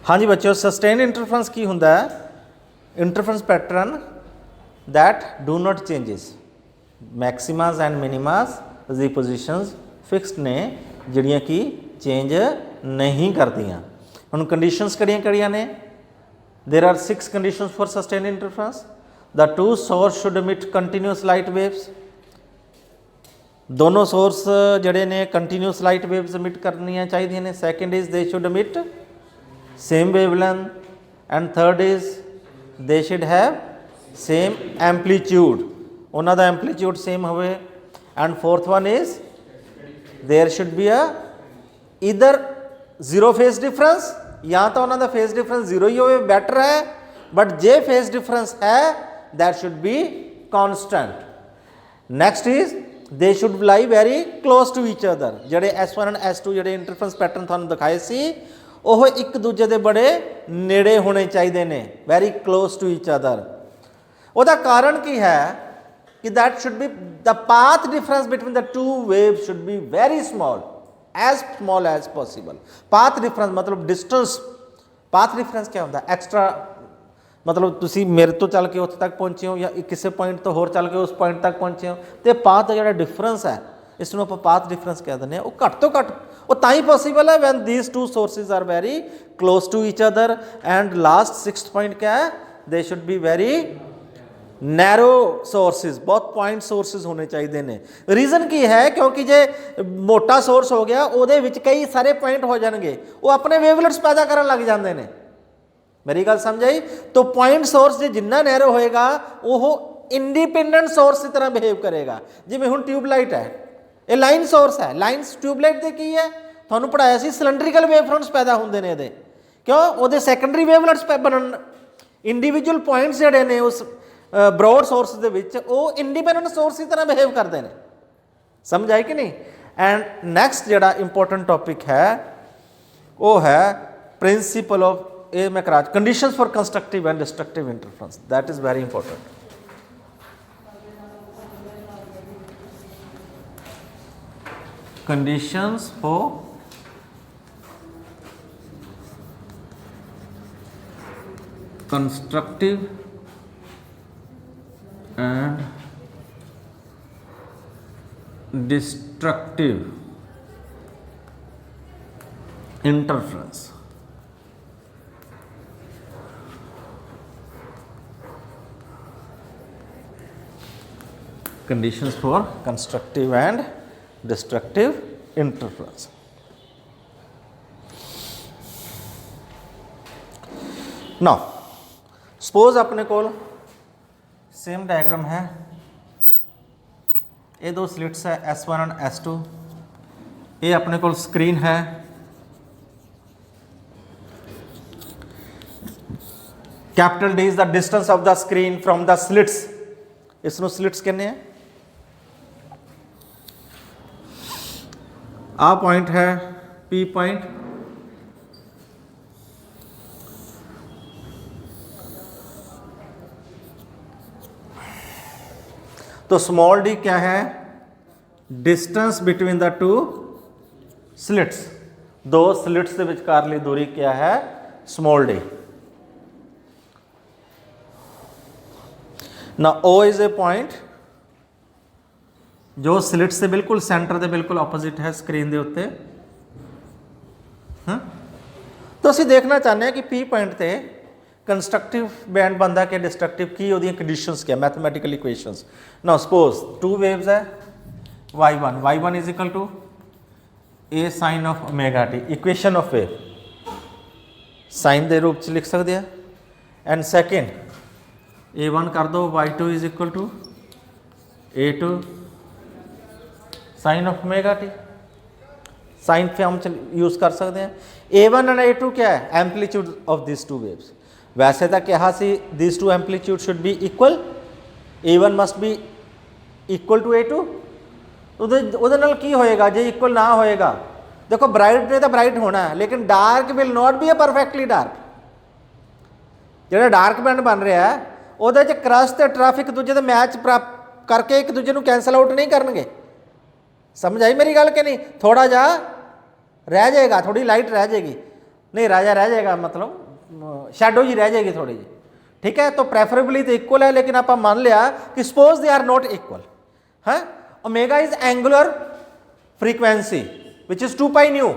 हाँ जी बच्चों, sustain interference की हुंदा है? Interference pattern that do not changes, maximas and minimas दी पोजिशंस फिक्सड ने जिहड़ियां कि चेंज नहीं करदियां। हुण कंडीशनस किहड़ियां ने? There are 6 conditions for sustain interference. The two source should emit continuous light waves, दोनों सोर्स जड़े ने कंटीन्यूअस लाइट वेव्स emit करनियां चाहिए ने। Second is they should emit same wavelength, and third is they should have same amplitude, उन्हों का amplitude same होवे। And fourth one is there should be a either zero phase difference, या तो उन्हों का फेस डिफरेंस जीरो ही हो, better है, but जे फेस डिफरेंस है that should be constant. Next is they should lie very close to each other, जोड़े S1 and S2 जोड़े इंटरफरेंस पैटर्न थानू दिखाए सी वो एक दूजे के बड़े नेड़े होने चाहिए ने, very close to each other. उसका कारण की है कि that should be the path difference between the two waves should be very small as possible. Path difference मतलब डिस्टेंस। पाथ डिफरेंस क्या होता है? एक्सट्रा मतलब तुसी मेरे तो चल के उत्थे तक पहुँचे हो या किसी पॉइंट तो होर चल के उस पॉइंट तक पहुँचे हो, तो पाथ का जो डिफरेंस है इसमें आप पाथ डिफरेंस कह दें, वो घट तो घट वो ताई पॉसिबल है when these two sources are very close to each other. And last 6th point क्या है? They should be very narrow sources, बहुत पॉइंट सोर्सिज होने चाहिए ने। रीजन की है क्योंकि जे मोटा सोर्स हो गया उहदे विच कई सारे पॉइंट हो जाएंगे, वो अपने वेवलेट्स पैदा करन लग जाते हैं। मेरी गल समझ आई? तो पॉइंट सोर्स जो जिन्ना नैरो होएगा वो इंडिपेंडेंट सोर्स की तरह बिहेव करेगा। जिवें हुण ट्यूबलाइट है, ये लाइन सोर्स है, लाइन ट्यूबलाइट के की है तुहानूं पढ़ाया सी सिलेंड्रिकल वेवफ्रंट्स पैदा होंदे ने इहदे, क्यों? उहदे सैकेंडरी वेवलेट्स बनन, इंडिविजुअल पॉइंट्स जिहड़े ने उस ब्रॉड सोर्स दे विच वो इंडिपेंडेंट सोर्स की तरह बिहेव करते हैं। समझ आई कि नहीं? एंड नैक्सट जिहड़ा इंपॉर्टेंट टॉपिक है वो है प्रिंसिपल ऑफ ए मैं करा conditions for constructive and destructive interference, that is very important. Conditions for constructive and destructive interference। Conditions for constructive and destructive interference। Now suppose अपने को सेम डायग्राम है, ये दो स्लिट्स है S1 एंड S2, ये अपने को स्क्रीन है, capital D is the distance of the screen from the slits, इसनों स्लिट्स कहने हैं। आ पॉइंट है P पॉइंट, तो स्मॉल डी क्या है? Distance between the two slits, दो स्लिट्स के विचकारली दूरी क्या है? Small D. ना ओ इज ए पॉइंट जो स्लिट्स से बिल्कुल सेंटर के बिल्कुल ऑपोजिट है स्क्रीन के उत्ते। तो असीं देखना चाहते हैं कि पी पॉइंट से कंस्ट्रक्टिव बैंड बनता कि डिस्ट्रक्टिव, की वो कंडीशंस क्या? Mathematical equations. Now suppose two waves है y1 is equal to A sine of omega t, equation of wave sine के रूप लिख सकते हैं। एंड सैकेंड a1 कर दो y2 is equal to a2 sine of omega T, sine form use कर सकते हैं। a1 एंड a2 क्या है? Amplitude of this two waves. वैसे तो कहा सी this two amplitude should be equal, a1 must be equal to a2। उहदे नाल की होएगा जे इक्वल ना होएगा? देखो ब्राइट ने तो ब्राइट होना है, लेकिन dark will not be A perfectly dark. जो डार्क बैंड बन रहा है वो क्रस्ट ते ट्रफ एक दूजे के मैच प्राप्त करके एक दूजे को कैंसल आउट नहीं करनगे। समझ आई मेरी गल कि नहीं? थोड़ा जा रह जाएगा, थोड़ी लाइट रह जाएगी, नहीं राजा रह जाएगा, मतलब शैडो जी रह जाएगी थोड़ी जी, ठीक है। तो प्रेफरेबली तो इक्वल है, लेकिन आप मान लिया कि suppose they are not equal है। Omega is angular frequency which is 2 pi nu.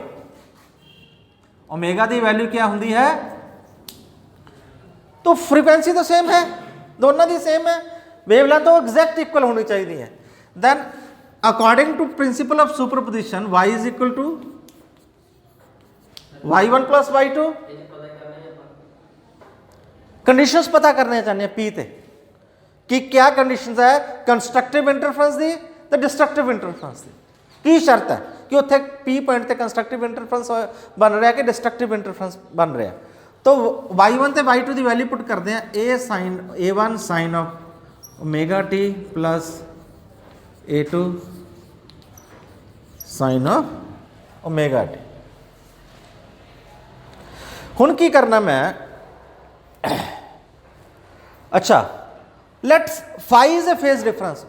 Omega की वैल्यू क्या होंगी है, तो फ्रीक्वेंसी तो सेम है, दोनों की सेम है, वेवलेंथ तो एग्जैक्ट इक्वल होनी चाहिए है। Then according to principle of superposition y is equal to y1 plus y2। Conditions पता करने चाहते हैं पी ते कि क्या कंडीशंस है कंस्ट्रक्टिव इंटरफेरेंस दी ते डिस्ट्रक्टिव इंटरफेरेंस दी, की शर्त है कि उत्थे पी पॉइंट ते कंस्ट्रक्टिव इंटरफेरेंस बन रहा है कि डिस्ट्रक्टिव इंटरफेरेंस बन रहा है। तो y1 ते y2 की वैल्यू पुट करते हैं, a1 sine of omega T plus a2 sine of omega t. हुण की करना मैं, अच्छा let phi is a phase difference,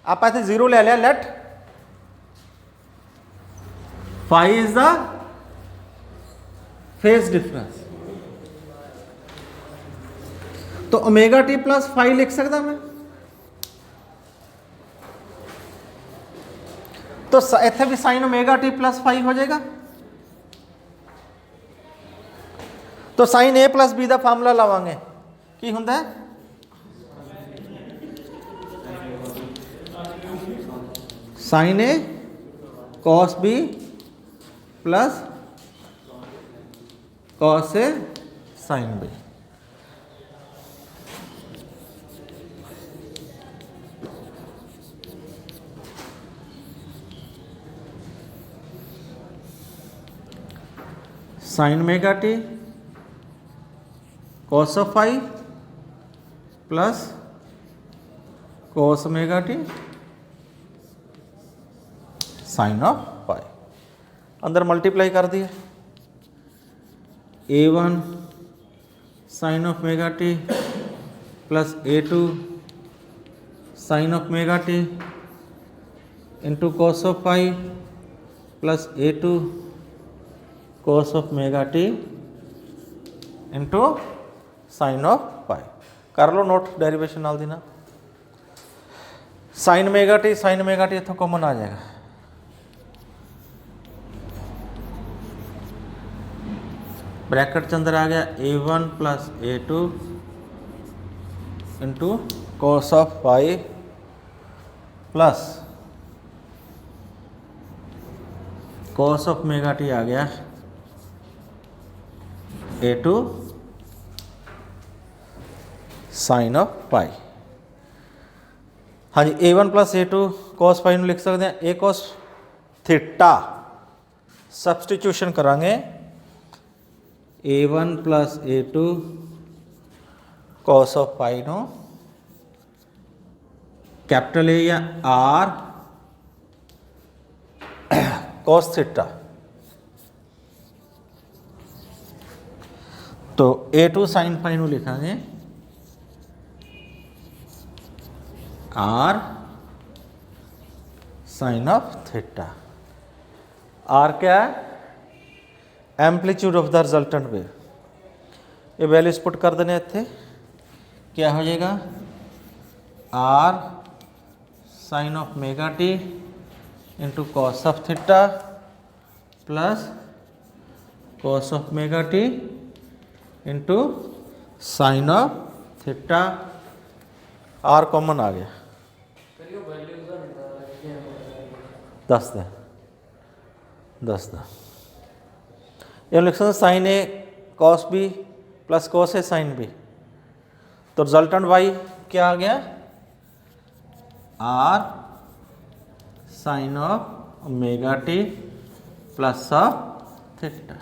आप इतने जीरो ले लिया, let phi is the phase difference. तो ओमेगा टी प्लस फाई लिख सकता मैं, तो इतने भी sine omega T plus phi हो जाएगा। तो साइन ए प्लस बी का फार्मूला लावांगे की हुंदा है, sine A cos B plus cos A sine B. Sine omega T cos of phi plus cos omega T sine of phi, अंदर multiply कर दिए, a1 sine of omega T plus a2 sine of omega T into cos of phi plus a2 cos of omega T into sine of pi. कर लो note derivation नाल दी ना, sine omega T इत्थों common आ जाएगा, bracket के अंदर आ गया a1 plus a2 into cos of pi plus cos of omega T आ गया a2 साइन ऑफ पाई। हाँ जी, a1 plus a2 cos pi लिख सकते हैं a कॉस थीटा, सबस्टिट्यूशन करांगे a1 plus a2 cos of pi नो कैपिटल ए या R cos theta, तो a2 साइन पाई नो लिखांगे R sine of theta. R क्या है, amplitude of the resultant wave. ये वैल्यूज पुट कर देने इत्थे, क्या हो जाएगा R sine of omega T into cos of theta plus cos of omega T into sine of theta. R common आ गया, दस द ये लिख सकते sign A cos B plus cos A sine B. तो रिजल्टेंट वाई क्या आ गया R sine of omega T plus of theta.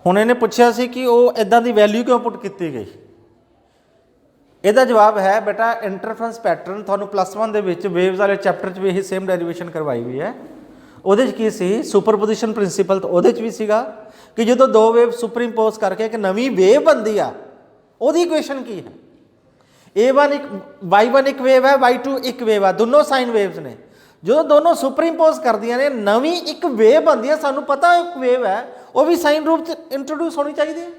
ਹੁਣ ਇਹਨੇ ਪੁੱਛਿਆ ਸੀ ਕਿ ਉਹ ਇਦਾਂ ਦੀ ਵੈਲਿਊ ਕਿਉਂ ਪੁੱਟ ਕੀਤੀ ਗਈ, ਇਹਦਾ ਜਵਾਬ ਹੈ ਬੇਟਾ ਇੰਟਰਫਰੈਂਸ ਪੈਟਰਨ। ਤੁਹਾਨੂੰ +1 ਦੇ ਵਿੱਚ ਵੇਵਸ ਵਾਲੇ ਚੈਪਟਰ 'ਚ ਵੀ ਇਹੀ ਸੇਮ ਡੈਰੀਵੇਸ਼ਨ ਕਰਵਾਈ ਹੋਈ ਹੈ। ਉਹਦੇ 'ਚ ਕੀ ਸੀ, ਸੁਪਰਪੋਜੀਸ਼ਨ ਪ੍ਰਿੰਸੀਪਲ, ਤਾਂ ਉਹਦੇ 'ਚ ਵੀ ਸੀਗਾ ਕਿ ਜਦੋਂ ਦੋ ਵੇਵ ਸੁਪਰਇੰਪੋਜ਼ ਕਰਕੇ ਇੱਕ ਨਵੀਂ ਵੇਵ ਬਣਦੀ ਆ, ਉਹਦੀ ਇਕੁਏਸ਼ਨ ਕੀ ਹੈ। A1 ਇੱਕ Y1 ਇੱਕ ਵੇਵ ਹੈ, Y2 ਇੱਕ ਵੇਵ ਆ, ਦੋਨੋਂ ਸਾਈਨ ਵੇਵਸ ਨੇ। ਜਦੋਂ ਦੋਨੋਂ ਸੁਪਰਇੰਪੋਜ਼ ਕਰਦੀਆਂ ਨੇ ਨਵੀਂ ਇੱਕ ਵੇਵ ਬਣਦੀ ਹੈ, ਸਾਨੂੰ ਪਤਾ ਇੱਕ ਵੇਵ ਹੈ, ਉਹ ਵੀ ਸਾਈਨ ਰੂਪ 'ਚ ਇੰਟਰੋਡਿਊਸ ਹੋਣੀ ਚਾਹੀਦੀ ਹੈ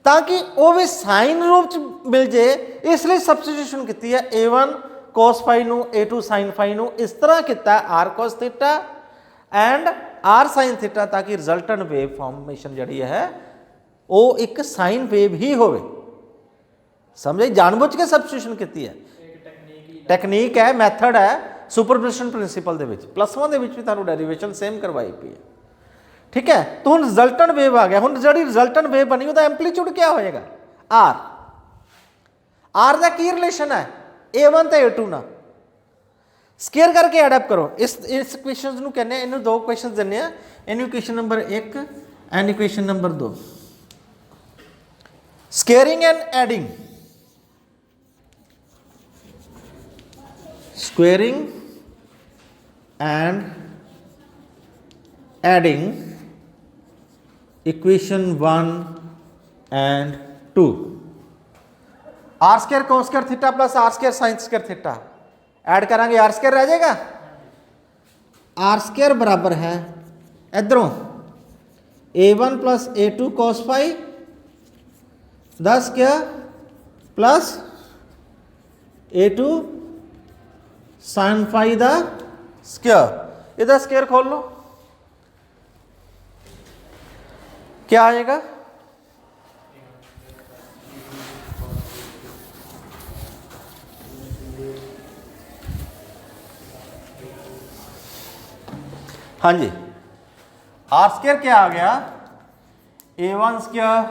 ਤਾਂ ਕਿ ਉਹ ਵੀ ਸਾਈਨ ਰੂਪ 'ਚ ਮਿਲ ਜੇ। ਇਸ ਲਈ ਸਬਸਟੀਟਿਊਸ਼ਨ ਕੀਤੀ ਹੈ A1 cos phi ਨੂੰ A2 sin phi ਨੂੰ ਇਸ ਤਰ੍ਹਾਂ ਕੀਤਾ R cos theta and R sin theta ਤਾਂ ਕਿ ਰਿਜ਼ਲਟੈਂਟ ਵੇਵ ਫਾਰਮੇਸ਼ਨ ਜਿਹੜੀ ਹੈ ਉਹ ਇੱਕ ਸਾਈਨ ਵੇਵ ਹੀ ਹੋਵੇ। ਸਮਝੇ, ਜਾਣਬੁੱਝ ਕੇ ਸਬਸਟੀਟਿਊਸ਼ਨ ਕੀਤੀ ਹੈ, ਟੈਕਨੀਕ ਹੈ, ਮੈਥਡ ਹੈ ਸੁਪਰਪੋਜੀਸ਼ਨ ਪ੍ਰਿੰਸੀਪਲ ਦੇ ਵਿੱਚ। +1 ਦੇ ਵਿੱਚ ਵੀ ਤੁਹਾਨੂੰ ਡੈਰੀਵੇਸ਼ਨ ਸੇਮ ਕਰਵਾਈ ਪਈ ਹੈ। ठीक है, तो हम रिजल्टेंट वेव आ गया। हम जी रिजल्टेंट वेव बनी ਉਹਦਾ एम्पलीट्यूड क्या होएगा, आर। आर का की रिलेशन है A1 ਤੇ A2 ਨਾਲ, स्केयर करके एडअप करो। इस इक्वेशंस ਨੂੰ ਕਹਿੰਦੇ ਆ, ਇਹਨੂੰ ਦੋ ਇਕੁਏਸ਼ਨਸ ਦਿੰਨੇ ਆ, ਇਹਨੂੰ equation number 1 and equation number 2, squaring and adding. Squaring and adding equation 1 and 2। R square cos square theta plus r square sin square theta add करांगे, आर स्केयर रह जाएगा। आर स्केयर बराबर है इधरों A1 plus A2 cos phi the square plus A2 sin phi the square. इधर square खोल लो, क्या आएगा, हाँ जी, आर स्केयर क्या आ गया, A1 square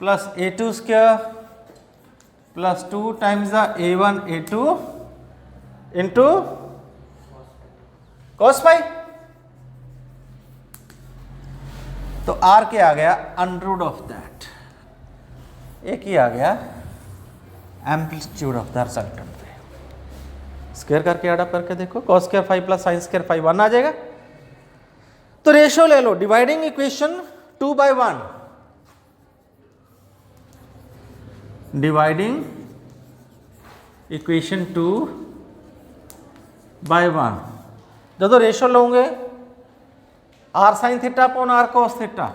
plus A2 square plus 2 times the A1 A2 into cos phi। तो आर क्या आ गया, अंडररूट ऑफ दैट, एक ही आ गया amplitude of the resultant wave. Square करके एडअप करके देखो, cos square five plus sine square five 1 आ जाएगा। तो रेशियो ले लो, डिवाइडिंग इक्वेशन 2/1, डिवाइडिंग इक्वेशन 2/1। जो रेशियो लोगे r sine theta upon r cos theta,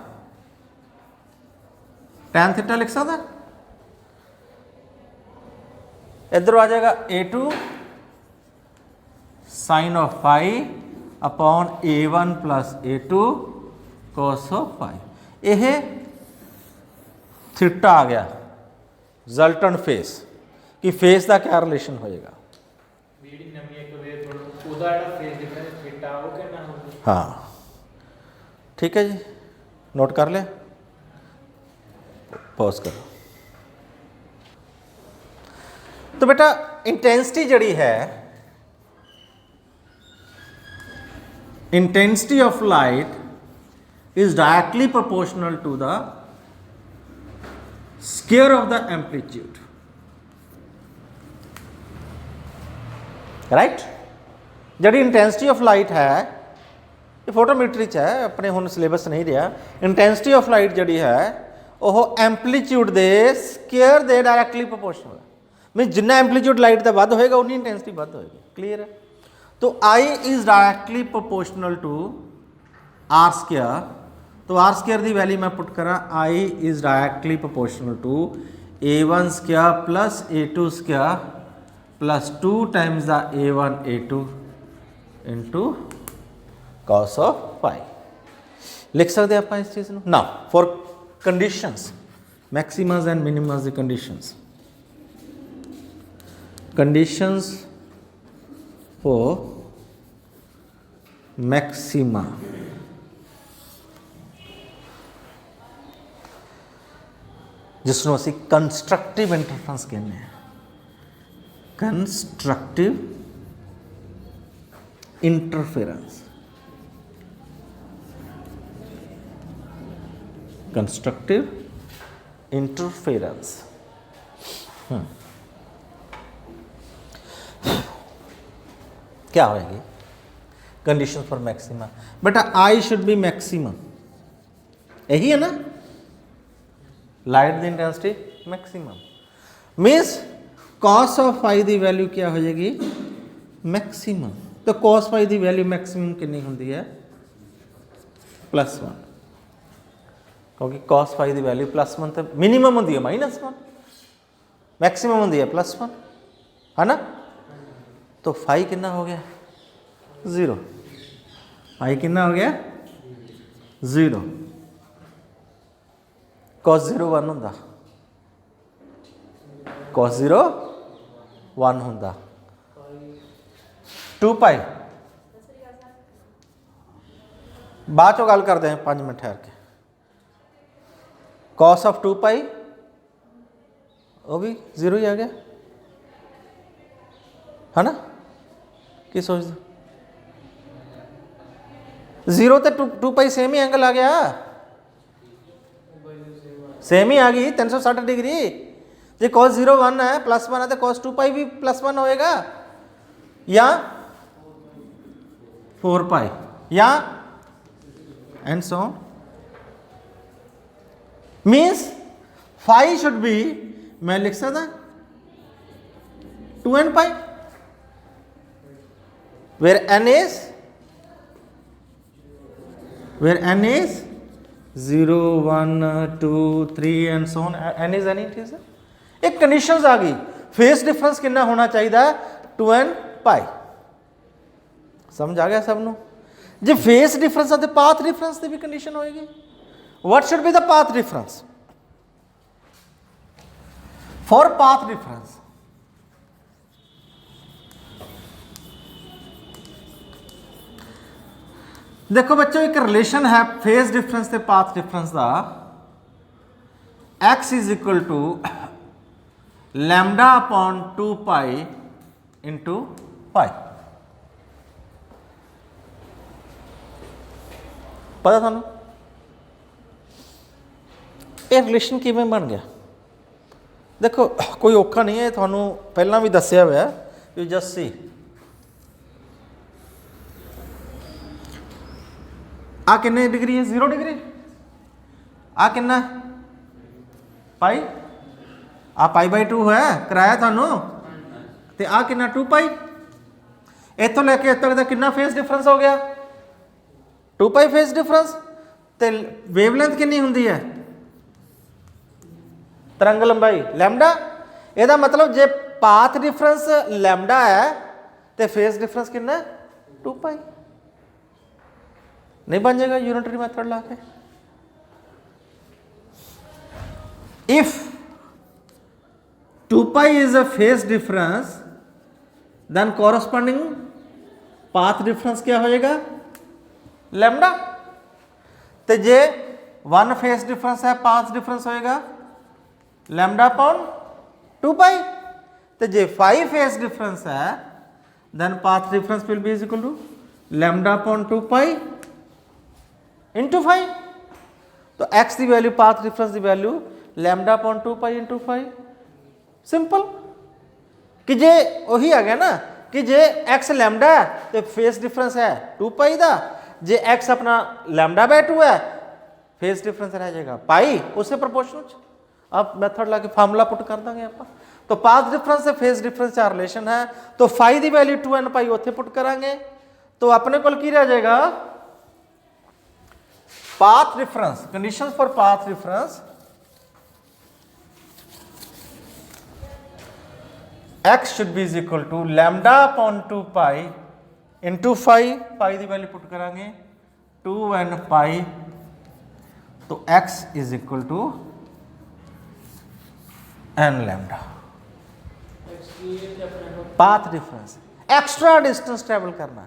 tan theta लिख सकता, इधर आ जाएगा A2 sine of phi upon A1 plus A2 cos of phi. यह थीटा आ गया रिजल्टेंट फेस कि फेस का क्या रिलेशन होएगा। हाँ ठीक है जी, नोट कर लिया, पॉज करो। तो बेटा इंटेंसिटी जड़ी है, intensity of light is directly proportional to the square of the amplitude, right. जड़ी इंटेंसिटी ऑफ लाइट है ये फोटोमीट्री च है, अपने हुण सिलेबस नहीं रहा। इंटेंसिटी ऑफ लाइट जड़ी है वह एम्पलीट्यूड के स्केयर दे डायरैक्टली प्रोपोर्शनल, मीन जिन्ना एम्पलीट्यूड लाइट का वध होएगा उन्नी इंटेंसिटी वध होएगी। क्लीयर है। तो I is directly proportional to r square. तो आर स्केयर की वैल्यू मैं पुट करा, I is directly proportional to A1 square plus A2 square plus 2 times the A1 A2 into cos of phi। लिख सकते हैं आप इस चीज़ को। Now for conditions maximas and minimas the conditions for maxima. जिसनों असी कंस्ट्रक्टिव इंटरफेरेंस कहते हैं, कंस्ट्रक्टिव इंटरफेरेंस, कंस्ट्रक्टिव इंटरफेरेंस। क्या होएगी कंडीशन फॉर मैक्सिमा? बेटा आई शुड बी मैक्सिमम, यही है ना, light the intensity maximum means cos of phi की वैल्यू क्या हो जाएगी? मैक्सिमम। तो कॉस फाई की वैल्यू मैक्सिमम कितनी होती है? +1, क्योंकि कॉस फाई की वैल्यू +1 तो मिनीमम होती है -1, मैक्सिमम होती है +1, है ना। तो फाई कितना हो गया? 0। फाई कितना हो गया? 0। cos 0 1 होंदा, cos 0 1 होंदा, 2 पाई बाद चो गल करते हैं 5 मिनट ठहर के। cos ऑफ 2 पाई वो भी 0 ही आ गया, है ना। की सोच दो 0 तो 2 पाई सेम ही एंगल आ गया, सेम ही आ गई 360 डिग्री। जो cos 0 1 है +1 है तो cos 2 पाई भी +1 होएगा, या 4 पाई, या and so on. Means phi should be, मैं लिख सकता 2n pi, where n is 0 1 2 3 and so on, n is any चीज। एक कंडीशंस आ गई, फेस डिफरेंस कितना होना चाहिए? 2n पाई। समझ आ गया सबनों? जो फेस डिफरेंस है तो पाथ डिफरेंस की भी कंडीशन होएगी। What should be the path difference? For path difference देखो बच्चों, एक रिलेशन है फेस डिफरेंस ते पाथ डिफरेंस का, x is equal to lambda upon 2 pi into pi. पता थानू ये रिलेशन किवें बन गया? देखो कोई औखा नहीं है, थानू पहला भी दसिया हुआ है, यू जस्ट सी। आ कितने डिग्री है? 0 डिग्री। आ कितना पाई? आ π/2 है, कराया थानू। ते आ कितना 2 पाई। इतों लैके इतों तक कितना फेस डिफरेंस हो गया? 2 पाई फेस डिफरेंस। ते वेवलेंथ कितनी होंदी है? तरंग लंबाई लैम्डा। ਇਹਦਾ मतलब जे पाथ डिफरेंस लैम्डा है तो फेस डिफरेंस कितना? 2 पाई। नहीं बन जाएगा यूनिटरी मेथड ला के? If 2 pi is a phase difference then corresponding path difference क्या हो जाएगा? लैम्डा। तो जे 1 फेस डिफरेंस है, पाथ डिफरेंस होएगा लैम्डा अपॉन 2 पाई। तो जे 5 फेस डिफरेंस है then path difference will be is equal to lambda upon 2 pi into 5। तो x की वैल्यू, पाथ डिफरेंस की value lambda upon 2 pi into 5। Simple. कि जे वही आ गया ना कि जे x लैम्डा है तो फेस डिफरेंस है 2 पाई का, जे x अपना λ/2 है फेस डिफरेंस रह जाएगा पाई उससे प्रोपोर्शनल। अब मेथड ला के फार्मूला पुट कर देंगे आप। तो पाथ डिफरेंस से फेस डिफरेंस का रिलेशन है, तो फाई की वैल्यू 2n पाई उत्थे पुट करांगे, तो अपने को की रह जाएगा path difference. Conditions for path difference x should be is equal to lambda upon 2 pi into 5, पाई की वैल्यू पुट करांगे 2n पाई, तो x is equal to n lambda. Path difference extra distance travel करना।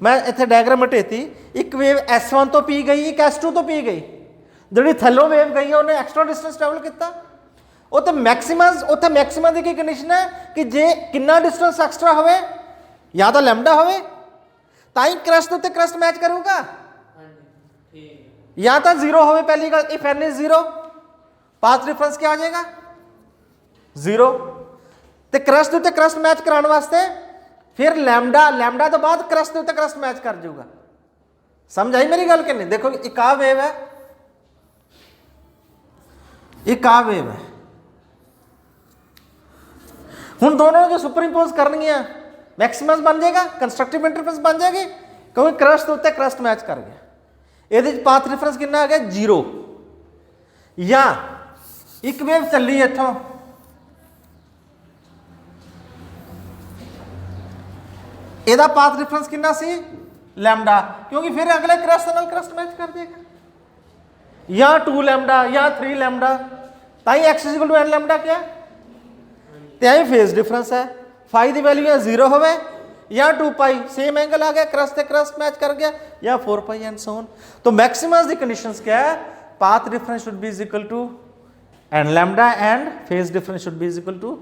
मैं इतने डायग्राम हटेती, एक wave S1 तो P गई, एक S2 तो पी गई, जी थलों वेव गई है उन्हें एक्स्ट्रा डिस्टेंस ट्रैवल किया। उत्थे मैक्सिमम, उत्थे मैक्सिमम की कंडीशन है कि जे कितना डिस्टेंस एक्स्ट्रा होवे या तो लैम्डा होवे ताई क्रस्ट उत्ते क्रस्ट मैच करूगा, या तो 0 होवे पहली गल, if n is 0 path difference क्या आ जाएगा? 0 ਤੇ ਕਰਸਟ ਉੱਤੇ ਕਰਸਟ ਮੈਚ ਕਰਾਉਣ ਵਾਸਤੇ ਫਿਰ ਲੈਮਡਾ ਤੋਂ ਬਾਅਦ ਕਰਸਟ ਉੱਤੇ ਕਰਸਟ ਮੈਚ ਕਰ ਜਾਊਗਾ। ਸਮਝ ਆਈ ਮੇਰੀ ਗੱਲ ਕਿ ਨਹੀਂ? ਦੇਖੋ ਇੱਕ ਆ ਵੇਵ ਹੈ, ਇੱਕ ਆ ਵੇਵ ਹੈ। ਹੁਣ दोनों जो सुपर इंपोज करनी मैक्सिमस बन जाएगा, कंस्ट्रक्टिव इंटरफेरेंस बन जाएगी क्योंकि क्रस्ट उत्ते क्रस्ट मैच कर गया। ये पाथ रिफरेंस कितना आ गया 0। या एक वेव चली इथों ਇਹਦਾ ਪਾਥ ਰਿਫਰੈਂਸ ਕਿੰਨਾ ਸੀ ਲੈਮਡਾ, ਕਿਉਂਕਿ ਫਿਰ ਅਗਲੇ ਕਰਸਟ ਨਾਲ ਕਰਸਟ ਮੈਚ ਕਰ ਦੇਗਾ। ਜਾਂ 2 ਲੈਮਡਾ ਜਾਂ 3 ਲੈਮਡਾ, ਤਾਂ ਹੀ x n ਲੈਮਡਾ ਕਿਆ ਤੇ ਐਂ ਫੇਜ਼ ਡਿਫਰੈਂਸ ਹੈ। फाई की वैल्यू या 0 होवे या 2 पाई सेम एंगल आ गया, क्रस्ट से क्रस्ट मैच कर गया, या 4 पाई एंड सो ऑन। तो मैक्सिमस की कंडीशंस क्या है? Path difference should be is equal to and lambda and phase difference should be is equal to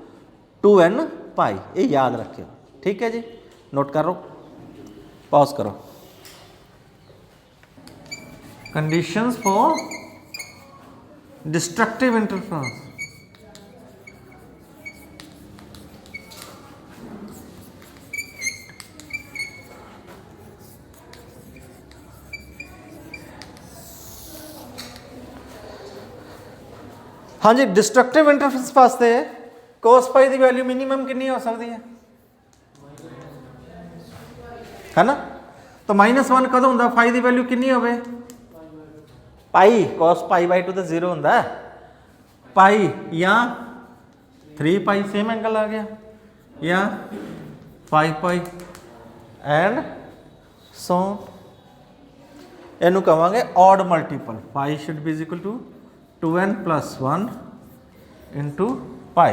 2n pi. ये याद रखियो, ठीक है जी। नोट करो, पॉज करो। Conditions for destructive interference. हाँ जी, डिस्ट्रक्टिव इंटरफेरेंस वास्ते कोस पाई की वैल्यू मिनिमम कितनी हो सकती है ना? तो -1 कदों होंदा? फाई की वैल्यू कितनी होवे? पाई कोस पाई बाई 2 तो 0 होंदा है, पाई या 3 पाई सेम एंगल आ गया, या 5 पाई एंड सो इनू कहांगे odd multiple. Pi should be is equal to 2n plus 1 into pi।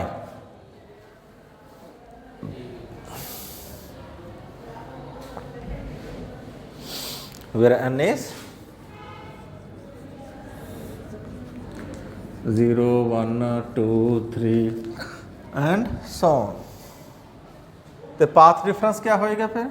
where n is 0, 1, 2, 3 and so on। तो पाथ डिफरेंस क्या होएगा फिर?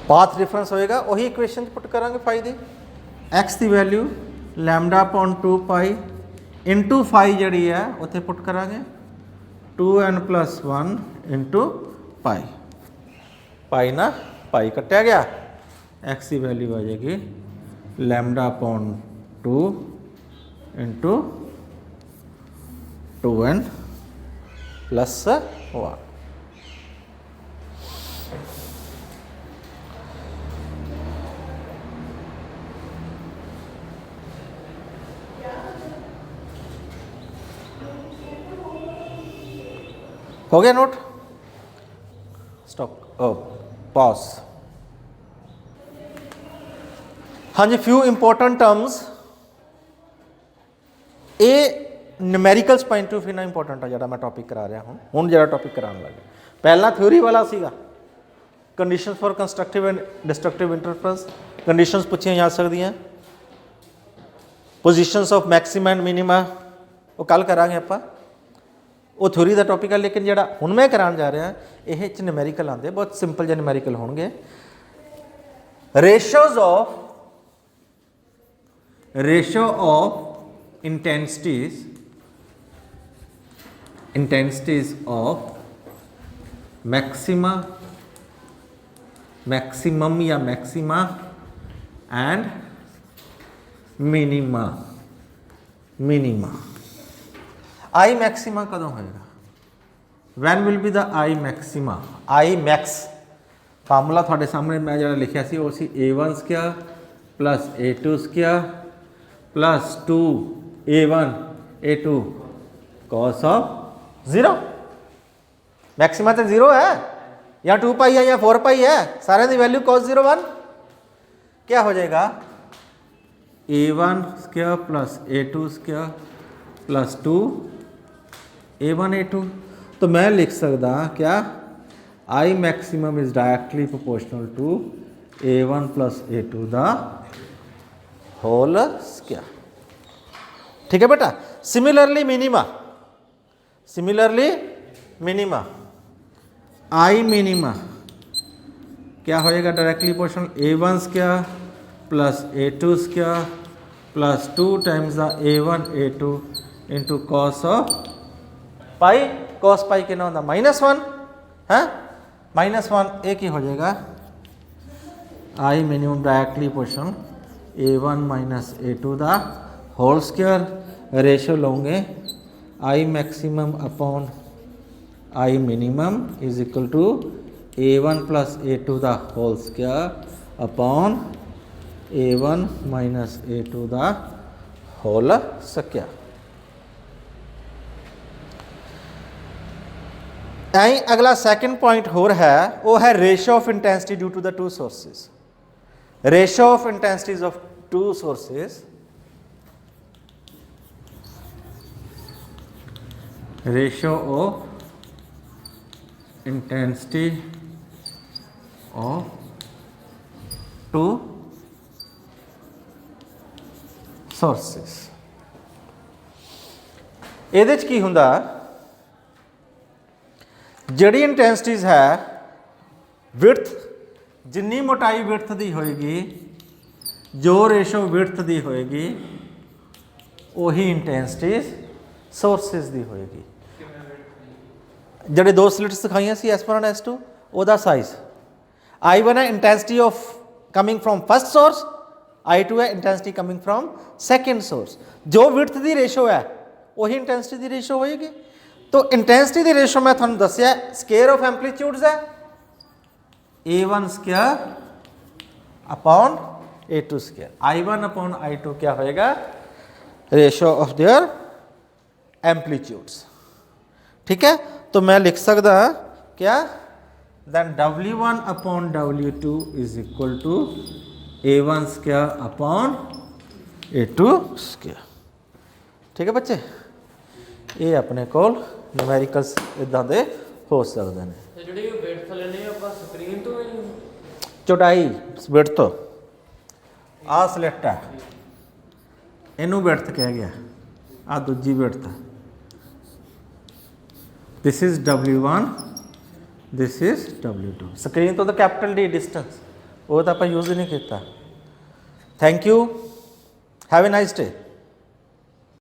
पाथ डिफरेंस होएगा, वही इक्वेशन पुट करांगे फाई दी। एक्स की value lambda upon 2 pi into phi जी है उत्थे पुट करांगे 2n plus 1 इंटू पाई। पाई ना पाई कट्या गया, एक्स की वैल्यू आ जाएगी lambda upon 2 into 2n plus 1। हो गया नोट? Stop, pause. हाँ जी, फ्यू इंपॉर्टेंट टर्म्स। ये न्यूमेरिकल्स पॉइंट ऑफ व्यू ना इंपॉर्टेंट है, जो मैं टॉपिक करा रहा हूँ जो टॉपिक कराने लगे। पहला थ्योरी वाला सीगा conditions for constructive and destructive interference. Conditions पूछी जा सकती हैं, positions of maxima and minima वो कल करांगे आपां, वो थ्योरी का टॉपिक है। लेकिन जो हुण मैं कराने जा रहा ये न्यूमेरिकल आते, बहुत सिंपल जो न्यूमेरिकल होंगे। Ratio of intensities of maximum या maxima and minima. I maxima कदों होएगा? When will be the I maxima? I max formula थोड़े सामने मैं जो लिखा सी वो सी a1 square plus a2 square plus 2a1 a2 cos of 0। Maxima तो 0 है, या 2 पाई है या 4 पाई है, सारे की वैल्यू कॉस 0 1। क्या हो जाएगा? a1 square plus a2 square plus 2a1 a2। तो मैं लिख सकता क्या? I maximum is directly proportional to a1 plus a2 the whole square. ठीक है बेटा। सिमिलरली मिनिमा आई मिनिमा क्या होएगा directly proportional A1 square plus A2 square plus 2 times the A1 A2 into cos of pi. Cos pi कितना होता -1 है, -1 एक ही हो जाएगा I minimum directly proportional A1 minus A2 the whole square. Ratio लोगे I maximum upon I minimum is equal to A1 plus A2 the whole square upon A1 minus A2 the whole square. ऐ अगला second point होर है, वो है ratio of intensity due to the two sources. Ratio of intensities of two sources, ratio of intensity of two sources. ਇਹਦੇ 'ਚ ਕੀ ਹੁੰਦਾ, ਜਿਹੜੀ ਇੰਟੈਂਸਿਟੀਜ਼ ਹੈ ਵਿਡਥ, ਜਿੰਨੀ ਮੋਟਾਈ ਵਿਡਥ ਦੀ ਹੋਏਗੀ, ਜੋ ਰੇਸ਼ੋ ਵਿਡਥ ਦੀ ਹੋਏਗੀ, ਉਹੀ ਇੰਟੈਂਸਿਟੀਜ਼ ਸੋਰਸਿਸ ਦੀ ਹੋਏਗੀ। ਜਿਹੜੇ ਦੋ ਸਲਿਟਸ ਦਿਖਾਈਆਂ ਸੀ S1 ਐਂਡ S2, ਉਹਦਾ ਸਾਈਜ਼ I1 ਹੈ intensity of coming from first source, I2 ਹੈ intensity coming from second source. जो विड्थ की रेशो है वही इंटेंसिटी की रेशो होएगी। तो इंटेंसिटी की रेशो मैं थोड़ा दसिया स्केयर ऑफ एम्पलीट्यूड्स है A1 square upon A2 square. I1 upon I2 क्या होएगा, रेशो ऑफ देयर एम्पलीट्यूड्स। ठीक है, तो मैं लिख सकता क्या, then W1 upon W2 is equal to A1 square upon A2 square. ठीक है बच्चे, ये अपने कोल न्यूमेरिकल्स इदां दे हो सकते हैं। ਤੇ ਜਿਹੜੀ ਵਿਡਥ ਲੈਣੀ ਆਪਾਂ ਸਕਰੀਨ ਤੋਂ ਹੀ, चौड़ाई विड्थ तो आ सिलेक्ट है, इनू विड्थ कह गया, आ दूजी width, this is W1, this is W2। Screen तो कैपिटल D डिस्टेंस वो तो आप यूज ही नहीं किया। Thank you, have a nice day.